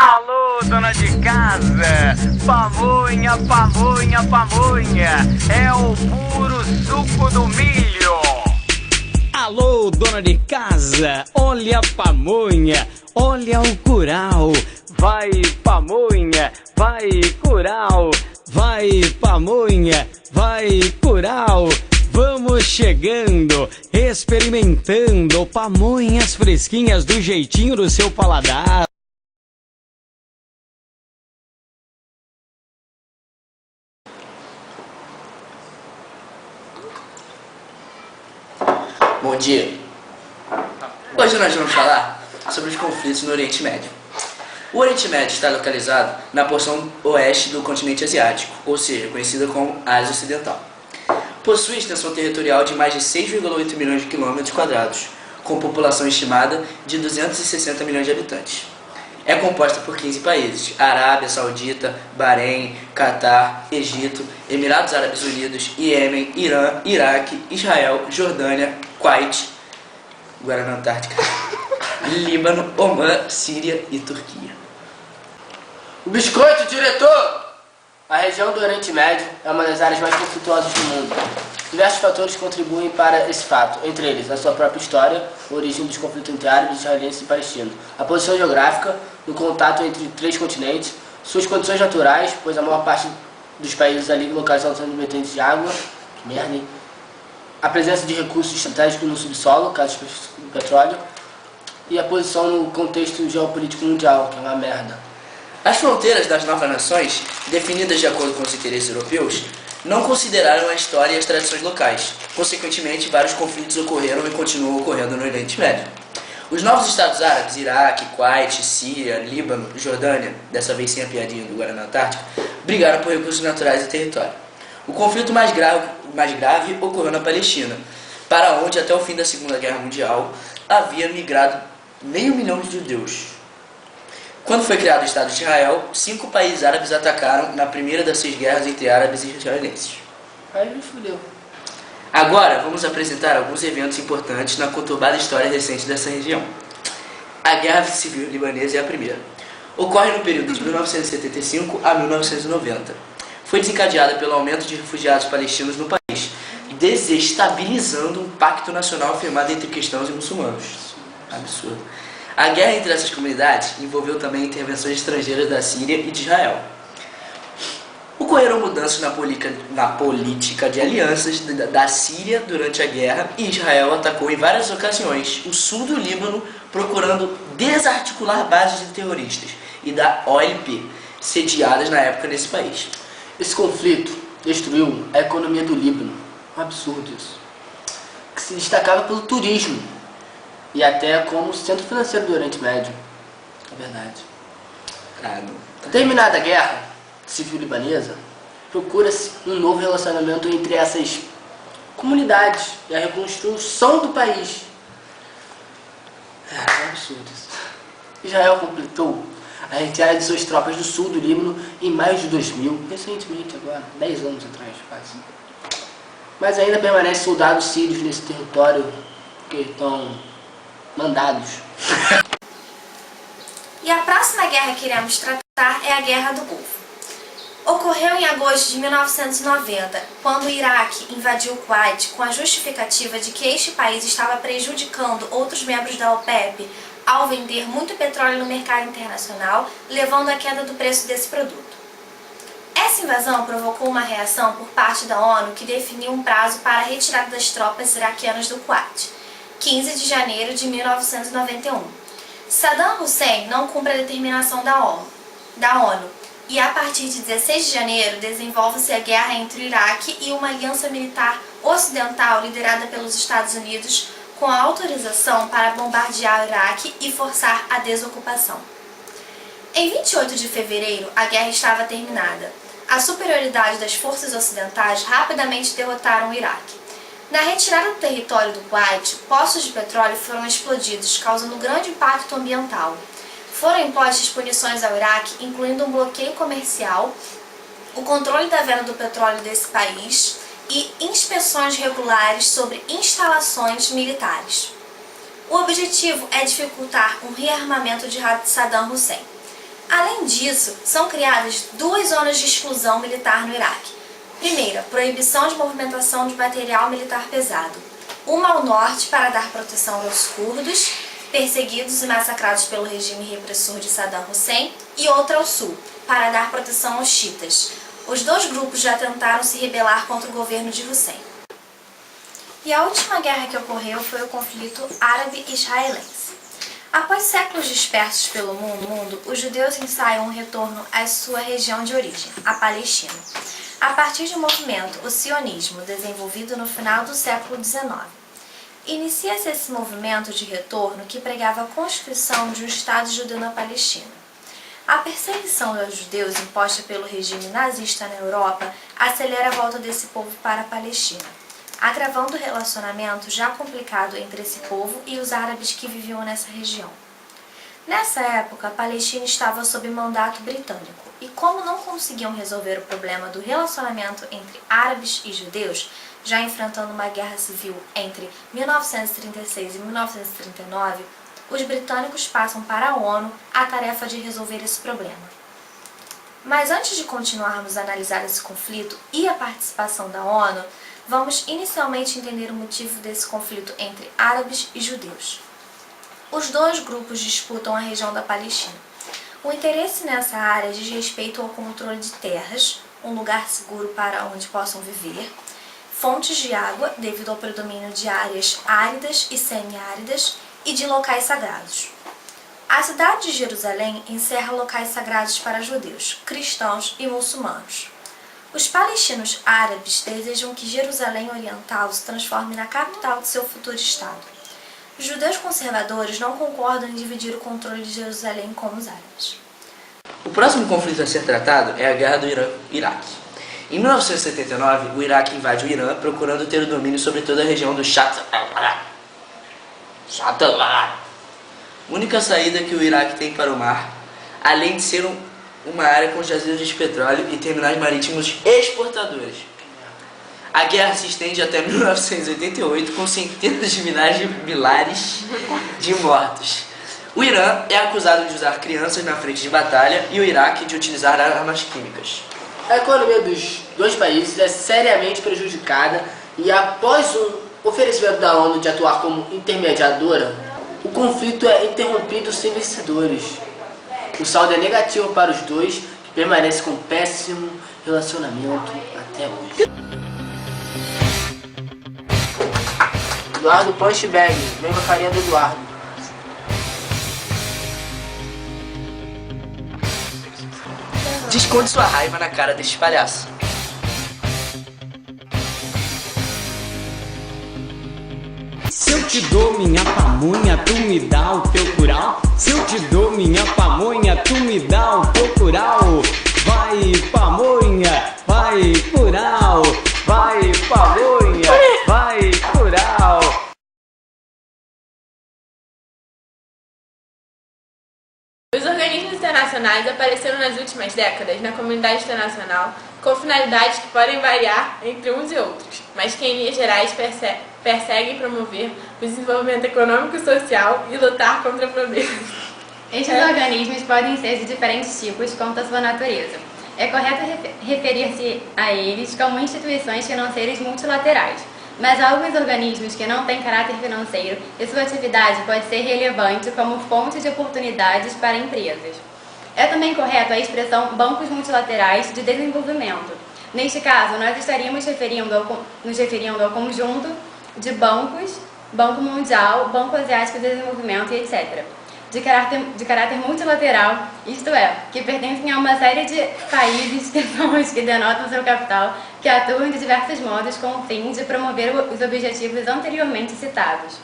Alô, dona de casa, pamonha, pamonha, pamonha, é o puro suco do milho. Alô, dona de casa, olha a pamonha, olha o curau. Vai pamonha, vai curau, vai pamonha, vai curau. Vamos chegando, experimentando pamonhas fresquinhas do jeitinho do seu paladar. Bom dia! Hoje nós vamos falar sobre os conflitos no Oriente Médio. O Oriente Médio está localizado na porção oeste do continente asiático, ou seja, conhecida como Ásia Ocidental. Possui extensão territorial de mais de 6,8 milhões de quilômetros quadrados, com população estimada de 260 milhões de habitantes. É composta por 15 países: Arábia Saudita, Bahrein, Catar, Egito, Emirados Árabes Unidos, Iêmen, Irã, Iraque, Israel, Jordânia, Kuwait, Guarana Antártica, Líbano, Omã, Síria e Turquia. O biscoito, diretor! A região do Oriente Médio é uma das áreas mais conflituosas do mundo. Diversos fatores contribuem para esse fato, entre eles a sua própria história, a origem dos conflitos entre árabes, israelenses e palestinos, a posição geográfica, no contato entre três continentes, suas condições naturais, pois a maior parte dos países ali localizados são dependentes de água, que merda, hein? A presença de recursos estratégicos no subsolo, caso do petróleo, e a posição no contexto geopolítico mundial, que é uma merda. As fronteiras das novas nações, definidas de acordo com os interesses europeus, não consideraram a história e as tradições locais. Consequentemente, vários conflitos ocorreram e continuam ocorrendo no Oriente Médio. Os novos estados árabes, Iraque, Kuwait, Síria, Líbano, Jordânia, dessa vez sem a piadinha do Guarana Antártica, brigaram por recursos naturais e território. O conflito mais grave ocorreu na Palestina, para onde até o fim da Segunda Guerra Mundial havia migrado 500 mil de judeus. Quando foi criado o Estado de Israel, 5 países árabes atacaram na primeira das 6 guerras entre árabes e israelenses. Aí me fudeu. Agora vamos apresentar alguns eventos importantes na conturbada história recente dessa região. A Guerra Civil Libanesa é a primeira. Ocorre no período de 1975 a 1990. Foi desencadeada pelo aumento de refugiados palestinos no país, desestabilizando um pacto nacional firmado entre cristãos e muçulmanos. Absurdo. A guerra entre essas comunidades envolveu também intervenções estrangeiras da Síria e de Israel. Ocorreram mudanças na política de alianças da Síria durante a guerra, e Israel atacou em várias ocasiões o sul do Líbano, procurando desarticular bases de terroristas e da OLP, sediadas na época nesse país. Esse conflito destruiu a economia do Líbano. Um absurdo isso. Que se destacava pelo turismo e até como centro financeiro do Oriente Médio. É verdade. Terminada a guerra civil libanesa, procura-se um novo relacionamento entre essas comunidades e a reconstrução do país. É um absurdo isso. Israel completou a retirada de suas tropas do sul do Líbano em maio de 2000, recentemente agora, 10 anos atrás quase. Mas ainda permanecem soldados sírios nesse território que estão mandados. E a próxima guerra que iremos tratar é a Guerra do Golfo. Ocorreu em agosto de 1990, quando o Iraque invadiu o Kuwait com a justificativa de que este país estava prejudicando outros membros da OPEP ao vender muito petróleo no mercado internacional, levando à queda do preço desse produto. Essa invasão provocou uma reação por parte da ONU, que definiu um prazo para a retirada das tropas iraquianas do Kuwait, 15 de janeiro de 1991. Saddam Hussein não cumpre a determinação da ONU, e a partir de 16 de janeiro desenvolve-se a guerra entre o Iraque e uma aliança militar ocidental liderada pelos Estados Unidos, com a autorização para bombardear o Iraque e forçar a desocupação. Em 28 de fevereiro, a guerra estava terminada. A superioridade das forças ocidentais rapidamente derrotaram o Iraque. Na retirada do território do Kuwait, poços de petróleo foram explodidos, causando grande impacto ambiental. Foram impostas punições ao Iraque, incluindo um bloqueio comercial, o controle da venda do petróleo desse país e inspeções regulares sobre instalações militares. O objetivo é dificultar um rearmamento de Saddam Hussein. Além disso, são criadas 2 zonas de exclusão militar no Iraque. Primeira, proibição de movimentação de material militar pesado. Uma ao norte para dar proteção aos curdos, perseguidos e massacrados pelo regime repressor de Saddam Hussein, e outra ao sul, para dar proteção aos xiitas. Os 2 grupos já tentaram se rebelar contra o governo de Hussein. E a última guerra que ocorreu foi o conflito árabe-israelense. Após séculos dispersos pelo mundo, os judeus ensaiam um retorno à sua região de origem, a Palestina, a partir de um movimento, o sionismo, desenvolvido no final do século XIX. Inicia-se esse movimento de retorno que pregava a constituição de um Estado judeu na Palestina. A perseguição aos judeus imposta pelo regime nazista na Europa acelera a volta desse povo para a Palestina, agravando o relacionamento já complicado entre esse povo e os árabes que viviam nessa região. Nessa época, a Palestina estava sob mandato britânico, e como não conseguiam resolver o problema do relacionamento entre árabes e judeus, já enfrentando uma guerra civil entre 1936 e 1939, os britânicos passam para a ONU a tarefa de resolver esse problema. Mas antes de continuarmos a analisar esse conflito e a participação da ONU, vamos inicialmente entender o motivo desse conflito entre árabes e judeus. Os 2 grupos disputam a região da Palestina. O interesse nessa área diz respeito ao controle de terras, um lugar seguro para onde possam viver, fontes de água, devido ao predomínio de áreas áridas e semiáridas, e de locais sagrados. A cidade de Jerusalém encerra locais sagrados para judeus, cristãos e muçulmanos. Os palestinos árabes desejam que Jerusalém Oriental se transforme na capital de seu futuro Estado. Os judeus conservadores não concordam em dividir o controle de Jerusalém com os árabes. O próximo conflito a ser tratado é a Guerra do Iraque. Em 1979, o Iraque invade o Irã, procurando ter o domínio sobre toda a região do única saída que o Iraque tem para o mar, além de ser uma área com jazidas de petróleo e terminais marítimos exportadores. A guerra se estende até 1988, com centenas de milhares de mortos. O Irã é acusado de usar crianças na frente de batalha e o Iraque de utilizar armas químicas. A economia dos 2 países é seriamente prejudicada e após um oferecimento da ONU de atuar como intermediadora, o conflito é interrompido sem vencedores. O saldo é negativo para os 2, que permanecem com um péssimo relacionamento até hoje. Eduardo Punchbag, vem com a carinha do Eduardo. Desconte sua raiva na cara deste palhaço. Se eu te dou minha pamonha, tu me dá o teu curau. Se eu te dou minha pamonha, tu me dá o teu curau. Vai pamonha, vai curau. Vai pamonha, vai curau. Os organismos internacionais apareceram nas últimas décadas na comunidade internacional com finalidades que podem variar entre uns e outros, mas que em linhas gerais perseguem promover o desenvolvimento econômico e social e lutar contra problemas. Estes organismos podem ser de diferentes tipos quanto à sua natureza. É correto referir-se a eles como instituições financeiras multilaterais, mas há alguns organismos que não têm caráter financeiro e sua atividade pode ser relevante como fonte de oportunidades para empresas. É também correto a expressão bancos multilaterais de desenvolvimento. Neste caso, nós estaríamos nos referindo ao conjunto de bancos, Banco Mundial, Banco Asiático de Desenvolvimento e etc., de caráter multilateral, isto é, que pertencem a uma série de países que são os que denotam seu capital, que atuam de diversos modos com o fim de promover os objetivos anteriormente citados.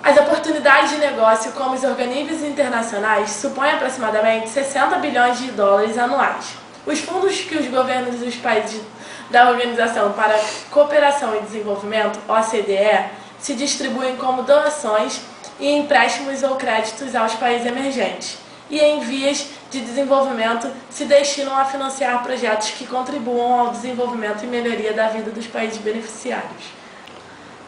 As oportunidades de negócio como os organismos internacionais supõem aproximadamente 60 bilhões de dólares anuais. Os fundos que os governos dos países da Organização para a Cooperação e Desenvolvimento, OCDE, se distribuem como doações e empréstimos ou créditos aos países emergentes, e em vias de desenvolvimento se destinam a financiar projetos que contribuam ao desenvolvimento e melhoria da vida dos países beneficiários.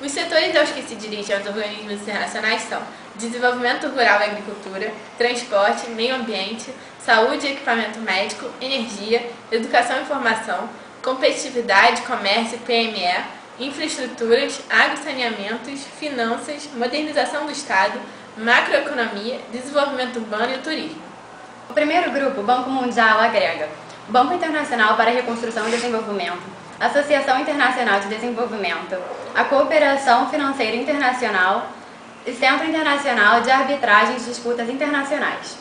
Os setores aos que se dirigem os organismos internacionais são desenvolvimento rural e agricultura, transporte, meio ambiente, saúde e equipamento médico, energia, educação e informação, competitividade, comércio, PME, infraestruturas, agro-saneamentos, finanças, modernização do Estado, macroeconomia, desenvolvimento urbano e turismo. O primeiro grupo, o Banco Mundial, agrega Banco Internacional para a Reconstrução e Desenvolvimento, Associação Internacional de Desenvolvimento, a Cooperação Financeira Internacional e Centro Internacional de Arbitragem de Disputas Internacionais.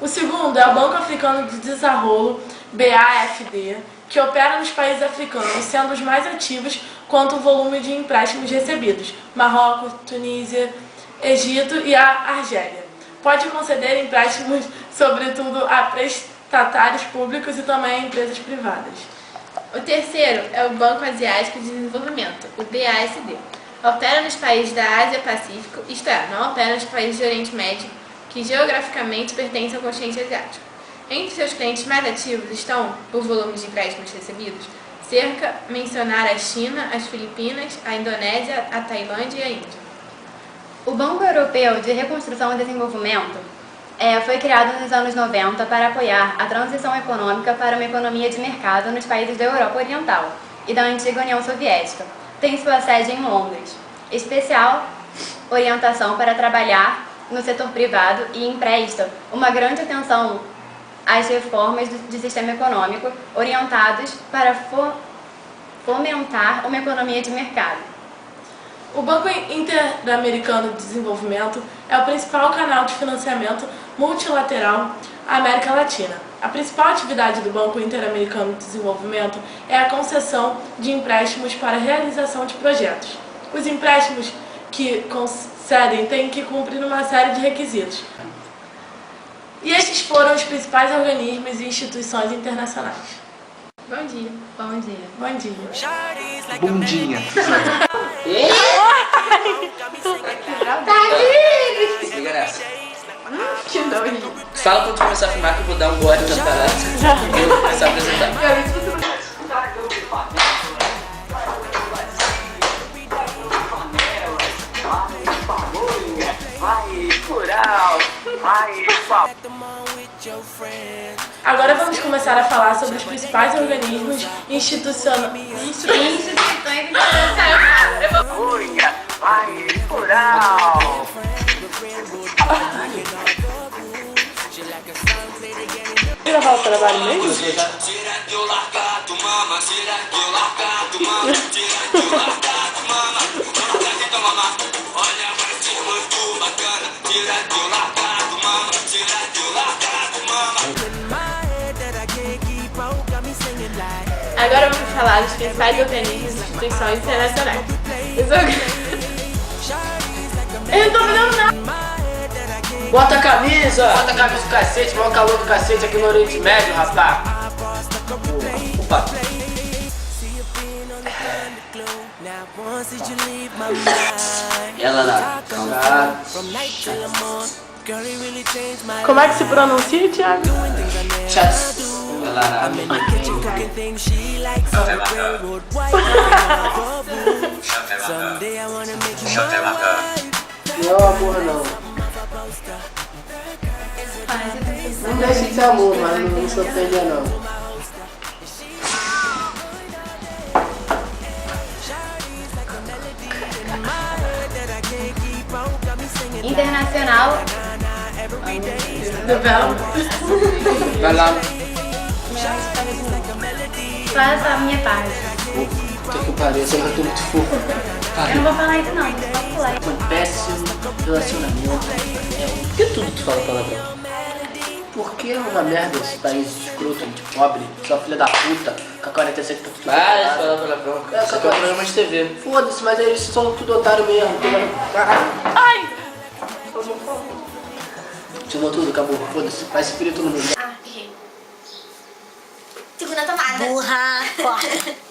O segundo é o Banco Africano de Desenvolvimento, BAFD, que opera nos países africanos, sendo os mais ativos quanto ao volume de empréstimos recebidos, Marrocos, Tunísia, Egito e a Argélia. Pode conceder empréstimos, sobretudo a prestatários públicos e também a empresas privadas. O terceiro é o Banco Asiático de Desenvolvimento, o BASD. Opera nos países da Ásia-Pacífico, isto é, não opera nos países do Oriente Médio, que geograficamente pertencem ao continente asiático. Entre seus clientes mais ativos estão o volume de empréstimos recebidos, mencionar a China, as Filipinas, a Indonésia, a Tailândia e a Índia. O Banco Europeu de Reconstrução e Desenvolvimento foi criado nos anos 90 para apoiar a transição econômica para uma economia de mercado nos países da Europa Oriental e da antiga União Soviética. Tem sua sede em Londres. Especial orientação para trabalhar no setor privado e empresta uma grande atenção às reformas do sistema econômico orientados para fomentar uma economia de mercado. O Banco Interamericano de Desenvolvimento é o principal canal de financiamento multilateral à América Latina. A principal atividade do Banco Interamericano de Desenvolvimento é a concessão de empréstimos para a realização de projetos. Os empréstimos que concedem têm que cumprir uma série de requisitos. E estes foram os principais organismos e instituições internacionais. Bom dia. Bom dia. Bom dia. Bundinha. Liga nessa. Que doido. Fala quando começar a filmar que eu vou dar um gole na parada. Eu vou começar a apresentar. Agora vamos começar a falar sobre os principais organismos institucionais. Gravar o trabalho mesmo? Agora vamos falar dos principais organismos e instituições internacionais. Eu não tô fazendo nada. Bota a camisa do cacete, maior calor do cacete aqui no Oriente Médio, rapaz. Opa. Ela lá. Como é que se pronuncia, Thiago? Chats. Ela lá. Não, amor, não. Não deixe de ser amor, mas não se ofenda, não. Internacional. Vai lá. Faça a minha parte. Puta que pariu, você matou muito fofo. Eu não vou falar isso não, só pular. Um péssimo relacionamento. Por que tudo tu fala palavrão? Por que é uma merda esse país escroto, de pobre, sua filha da puta, com a 47 tá tudo. Para de falar palavrão. Isso aqui é um programa de TV. Foda-se, mas aí eles são tudo otário mesmo. Ai! Filmou tudo, acabou. Foda-se, vai se ferir todo mundo. Ah, errei. Segunda tomada. Burra, corta.